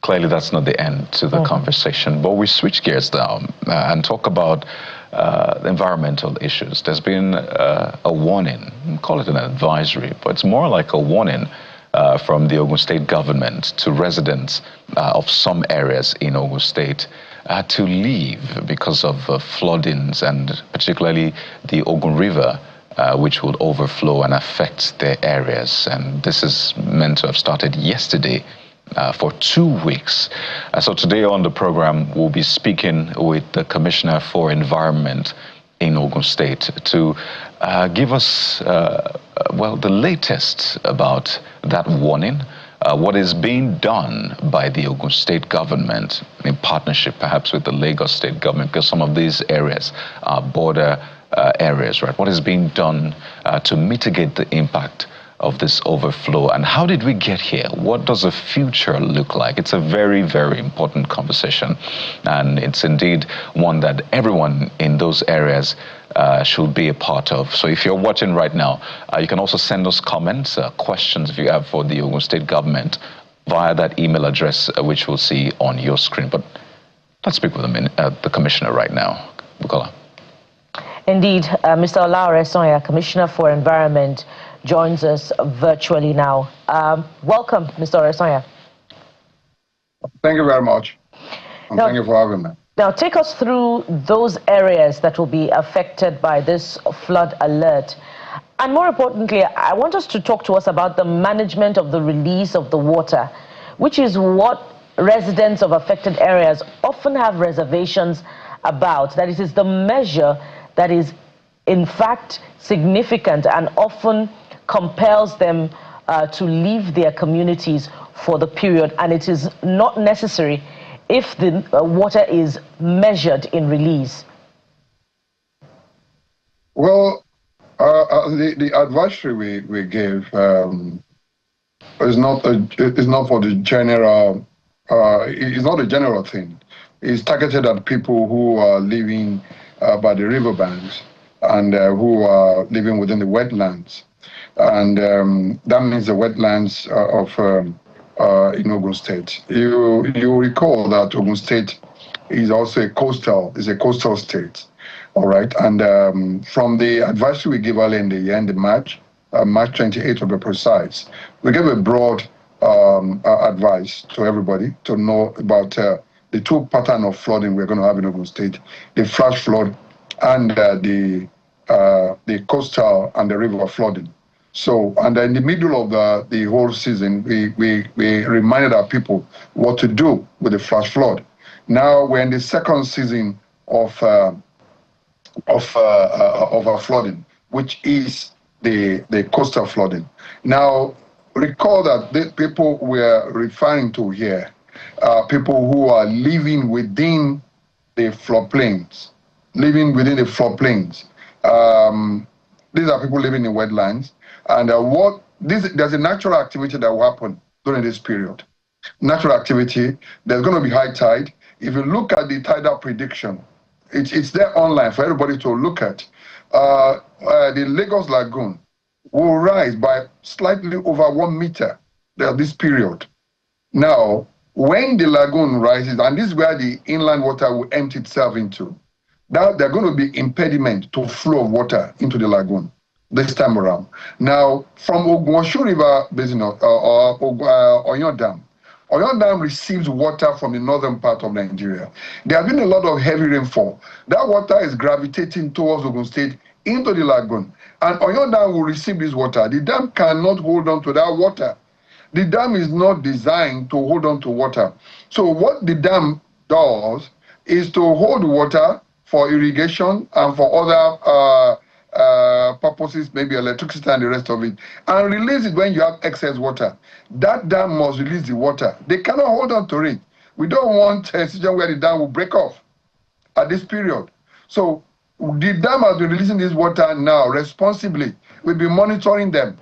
Clearly, that's not the end to the conversation, but we switch gears now and talk about environmental issues. There's been a warning, call it an advisory, but it's more like a warning from the Ogun State government to residents of some areas in Ogun State to leave because of floodings, and particularly the Ogun River, which will overflow and affect their areas. And this is meant to have started yesterday for 2 weeks. So today on the program, we'll be speaking with the Commissioner for Environment in Ogun State to give us, well, the latest about that warning, what is being done by the Ogun State government in partnership perhaps with the Lagos State government, because some of these areas are border areas, right? What is being done to mitigate the impact of this overflow, and how did we get here? What does the future look like? It's a very, very important conversation, and it's indeed one that everyone in those areas should be a part of. So if you're watching right now, you can also send us comments, questions if you have for the Ogun State government via that email address, which we'll see on your screen. But let's speak with the Commissioner right now. Bukola. Indeed, Mr. Oyan, Commissioner for Environment, joins us virtually now. Welcome, Mr. Oyan. Thank you very much. And thank you for having me. Now, take us through those areas that will be affected by this flood alert. And more importantly, I want us to talk to us about the management of the release of the water, which is what residents of affected areas often have reservations about. That it is the measure that is, in fact, significant and often compels them to leave their communities for the period, and it is not necessary if the water is measured in release. Well, the advisory we gave is not for the general. It's not a general thing. It's targeted at people who are living by the riverbanks and who are living within the wetlands. And that means the wetlands in Ogun State. You recall that Ogun State is also a coastal state, all right? And from the advisory we gave earlier in the year, in March 28th to be precise, we gave a broad advice to everybody to know about the two patterns of flooding we're going to have in Ogun State: the flash flood and the coastal and the river flooding. So, and in the middle of the whole season, we reminded our people what to do with the flash flood. Now we're in the second season of our flooding, which is the coastal flooding. Now, recall that the people we're referring to here are people who are living within the floodplains, These are people living in wetlands. And there's a natural activity that will happen during this period. Natural activity, there's going to be high tide. If you look at the tidal prediction, it's there online for everybody to look at. The Lagos Lagoon will rise by slightly over 1 meter this period. Now, when the lagoon rises, and this is where the inland water will empty itself into, now there's going to be impediment to flow of water into the lagoon this time around. Now, from Ogun River Basin or Oyan Dam receives water from the northern part of Nigeria. There has been a lot of heavy rainfall. That water is gravitating towards Ogun State into the lagoon, and Oyan Dam will receive this water. The dam cannot hold on to that water. The dam is not designed to hold on to water. So what the dam does is to hold water for irrigation and for other purposes, maybe electricity and the rest of it, and release it when you have excess water. That dam must release the water. They cannot hold on to it. We don't want a situation where the dam will break off at this period. So the dam has been releasing this water now responsibly. We'll be monitoring them.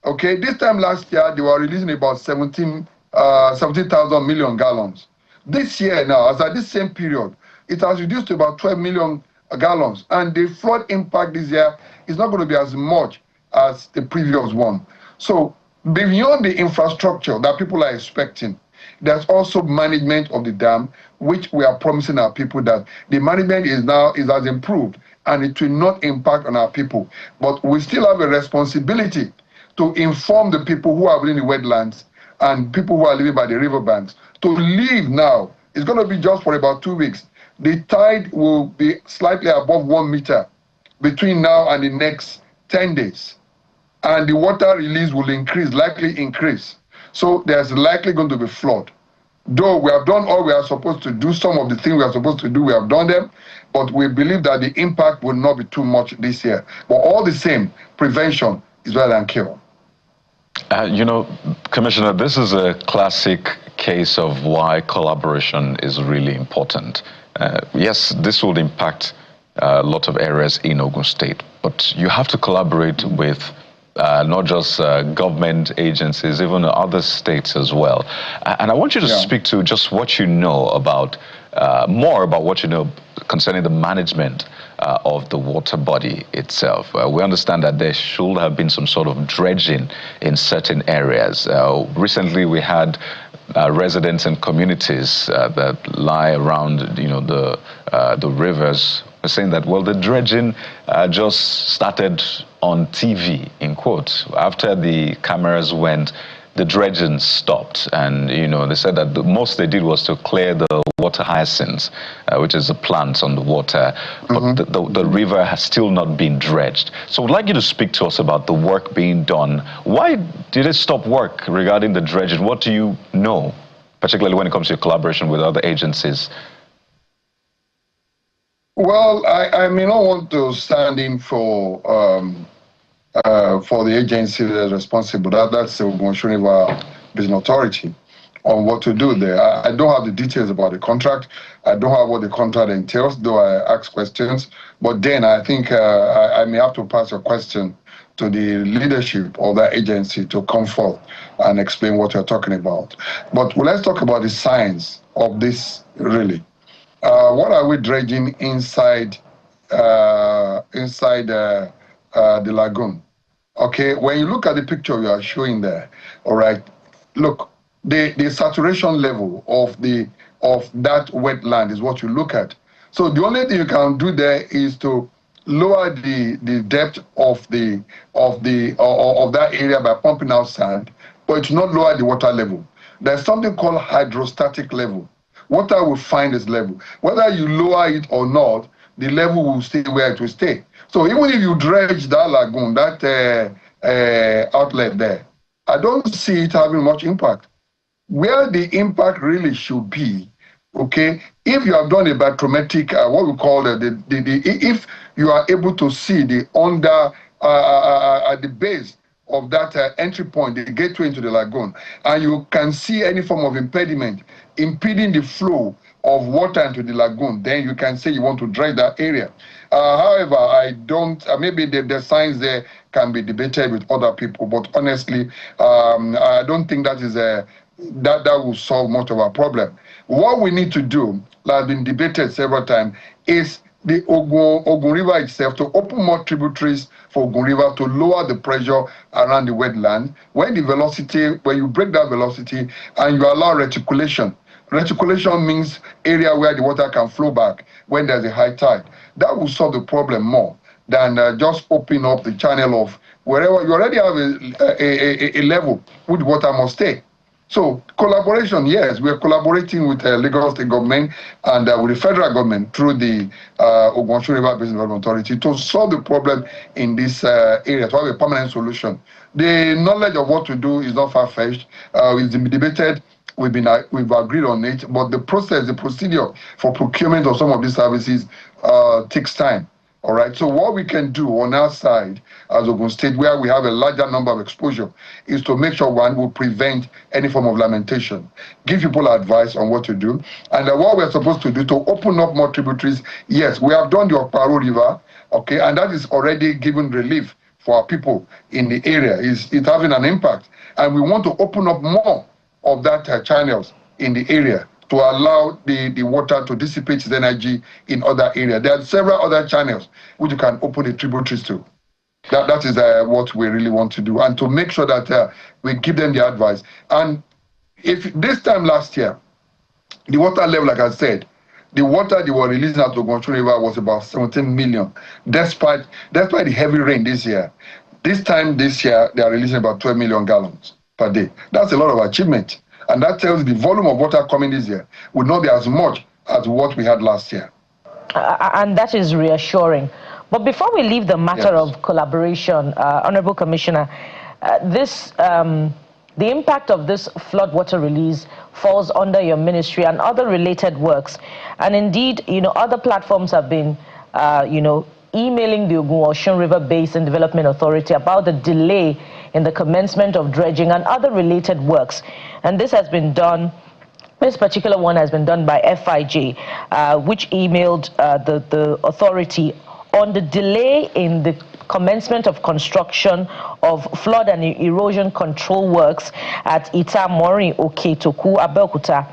Okay, this time last year, they were releasing about 17,000 million gallons. This year now, as at this same period, it has reduced to about 12 million gallons. And the flood impact this year is not going to be as much as the previous one. So beyond the infrastructure that people are expecting, There's also management of the dam, which we are promising our people that the management has improved and it will not impact on our people. But we still have a responsibility to inform the people who are within the wetlands and people who are living by the riverbanks to leave now. It's going to be just for about 2 weeks. The tide will be slightly above 1 meter between now and the next 10 days. And the water release will likely increase. So there's likely going to be flood. Though we have done all we are supposed to do, some of the things we are supposed to do, we have done them, but we believe that the impact will not be too much this year. But all the same, prevention is better than cure. You know, Commissioner, this is a classic case of why collaboration is really important. Yes, this will impact a lot of areas in Ogun State, but you have to collaborate with not just government agencies, even other states as well. And I want you to speak to just what you know about, more about what you know concerning the management of the water body itself. We understand that there should have been some sort of dredging in certain areas. Recently, we had residents and communities that lie around, you know, the rivers saying that, well, the dredging just started on TV, in quotes. After the cameras went, the dredging stopped. And, you know, they said that the most they did was to clear the water hyacinths, which is the plants on the water. But the river has still not been dredged. So I'd like you to speak to us about the work being done. Why did it stop work regarding the dredging? What do you know, particularly when it comes to collaboration with other agencies? Well, I may not want to stand in for the agency that is responsible. That's the Ogun River Basin Authority on what to do there. I don't have the details about the contract. I don't have what the contract entails, though I ask questions. But then I think I may have to pass a question to the leadership of that agency to come forth and explain what you're talking about. But let's talk about the science of this, really. What are we dredging inside the lagoon? Okay, when you look at the picture you are showing there, all right, look, the saturation level of that wetland is what you look at. So the only thing you can do there is to lower the depth of that area by pumping out sand, but it's not lower the water level. There's something called hydrostatic level. Water will find its level. Whether you lower it or not, the level will stay where it will stay. So even if you dredge that lagoon, that outlet there, I don't see it having much impact. Where the impact really should be, okay, if you have done a barometric, what we call if you are able to see the at the base of that entry point, the gateway into the lagoon, and you can see any form of impediment impeding the flow of water into the lagoon, then you can say you want to dredge that area. However, I don't, maybe the science there can be debated with other people, but honestly, I don't think that is that will solve much of our problem. What we need to do, that has been debated several times, is the Ogun River itself, to open more tributaries for Ogun River to lower the pressure around the wetland. When you break that velocity and you allow reticulation. Reticulation means area where the water can flow back when there's a high tide. That will solve the problem more than just opening up the channel of wherever you already have a level where the water must stay. So collaboration, yes, we are collaborating with Lagos State government and with the federal government through the Ogun River Basin Development Authority to solve the problem in this area, to have a permanent solution. The knowledge of what to do is not far-fetched. It's been debated. We've agreed on it, but the procedure for procurement of some of these services takes time. All right, so what we can do on our side as Ogun State, where we have a larger number of exposure, is to make sure one will prevent any form of lamentation, give people advice on what to do, and what we're supposed to do to open up more tributaries. Yes, we have done the Okparo River, okay, and that is already giving relief for our people in the area. It's having an impact, and we want to open up more of that channels in the area to allow the water to dissipate its energy in other areas. There are several other channels which you can open the tributaries to. That is what we really want to do, and to make sure that we give them the advice. And If this time last year, the water level, like I said, the water they were releasing at Ogun River was about 17 million, despite the heavy rain this year. This time this year, they are releasing about 12 million gallons per day. That's a lot of achievement. And that tells you the volume of water coming this year would not be as much as what we had last year. And that is reassuring. But before we leave the matter of collaboration, Honorable Commissioner, the impact of this flood water release falls under your ministry and other related works. And indeed, other platforms have been, emailing the Ogun River Basin Development Authority about the delay in the commencement of dredging and other related works. And this has been done. This particular one has been done by FIJ, which emailed the authority on the delay in the commencement of construction of flood and erosion control works at Itamori, Oketoku, Abeokuta.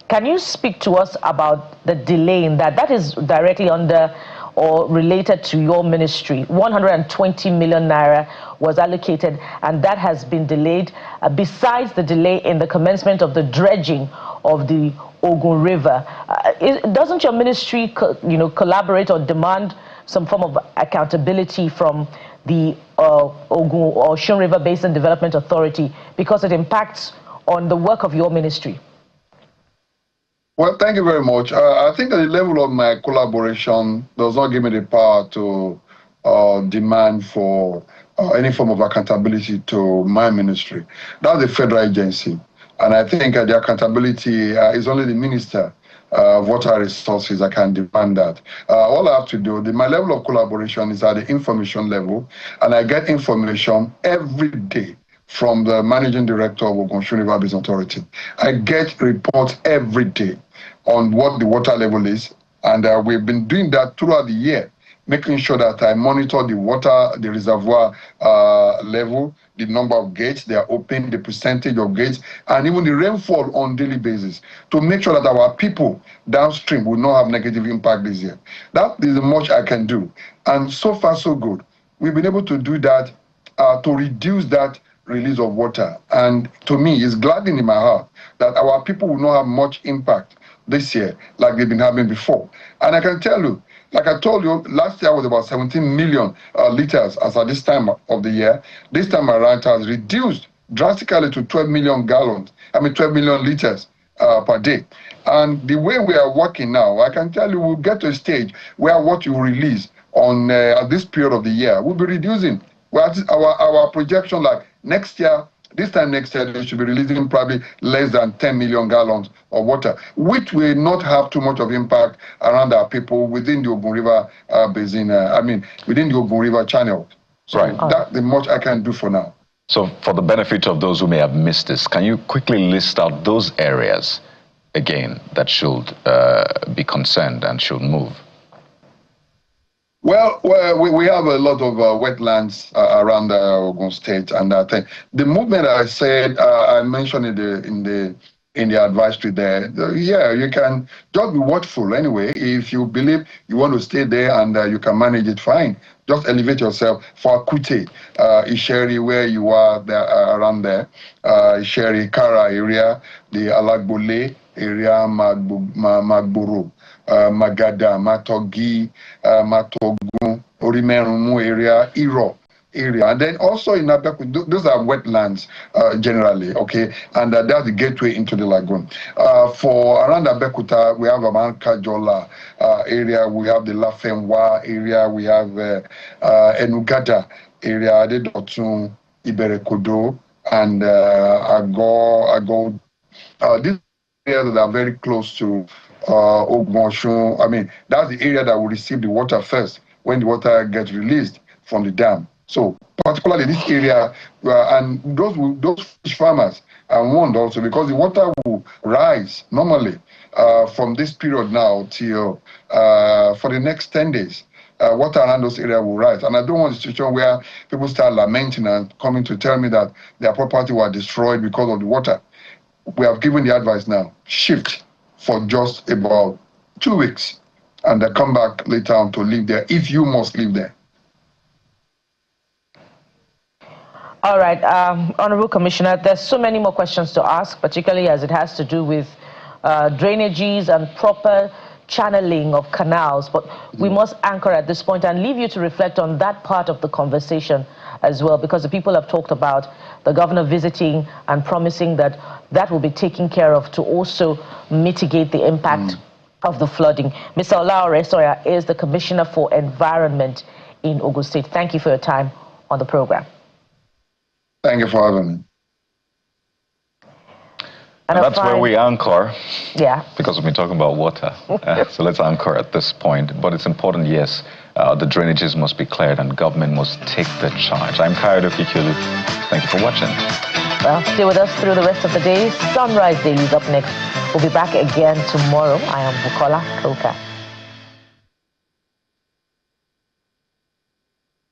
Can you speak to us about the delay in that? That is directly under or related to your ministry. 120 million naira was allocated, and that has been delayed, besides the delay in the commencement of the dredging of the Ogun River. Doesn't your ministry collaborate or demand some form of accountability from the Ogun River Basin Development Authority, because it impacts on the work of your ministry? Well, thank you very much. I think at the level of my collaboration does not give me the power to demand for any form of accountability to my ministry. That's a federal agency. And I think the accountability is only the Minister of Water Resources that can demand that. All I have to do, my level of collaboration is at the information level, and I get information every day from the Managing Director of Ogun River Basin Authority. I get reports every day on what the water level is, and we've been doing that throughout the year, making sure that I monitor the water, the reservoir level, the number of gates they are open, the percentage of gates, and even the rainfall on daily basis, to make sure that our people downstream will not have negative impact this year. That is much I can do. And so far, so good. We've been able to do that to reduce that release of water. And to me, it's gladdening in my heart that our people will not have much impact this year like they've been having before. And I can tell you, like I told you, last year was about 17 million liters as at this time of the year. This time around it has reduced drastically to 12 million gallons, 12 million liters per day. And the way we are working now, I can tell you we'll get to a stage where what you release on at this period of the year will be reducing. Well, our projection, like next year, this time next year, they should be releasing probably less than 10 million gallons of water, which will not have too much of impact around our people within the Ogun River Basin, within the Ogun River channel. So that's the much I can do for now. So for the benefit of those who may have missed this, can you quickly list out those areas, again, that should be concerned and should move? Well, we have a lot of wetlands around the Ogun State, and I think the movement I said I mentioned in the advisory there. Yeah, you can just be watchful anyway. If you believe you want to stay there and you can manage it, fine. Just elevate yourself for Akute, Isheri, where you are there, around there, Isheri, Kara area, the Alagbole area, Magboro. Magada, Matogi, Matogun, Orimerumu area, Iro area. And then also in Abeokuta, those are wetlands generally, okay? And that's the gateway into the lagoon. For around Abeokuta, we have Amankajola area, we have the Lafenwa area, we have Enugada area, Adedotun, Iberekodo, and Ago. These areas that are very close to Ogun, that's the area that will receive the water first when the water gets released from the dam. So particularly this area, and those fish farmers are warned also, because the water will rise normally from this period now till for the next 10 days. Water around those areas will rise. And I don't want a situation where people start lamenting and coming to tell me that their property was destroyed because of the water. We have given the advice now, shift for just about 2 weeks, and then come back later on to live there, if you must live there. All right, Honorable Commissioner, there's so many more questions to ask, particularly as it has to do with drainages and proper channeling of canals, but we must anchor at this point and leave you to reflect on that part of the conversation as well, because the people have talked about the governor visiting and promising that that will be taken care of to also mitigate the impact of the flooding. Mr. Olaore Soya is the Commissioner for Environment in Ogun State. Thank you for your time on the program. Thank you for having me. And that's where we anchor. Yeah. Because we've been talking about water. So let's anchor at this point. But it's important, yes, the drainages must be cleared and government must take the charge. I'm Kayode Kikulu. Thank you for watching. Well, stay with us through the rest of the day. Sunrise Daily is up next. We'll be back again tomorrow. I am Bukola Koka.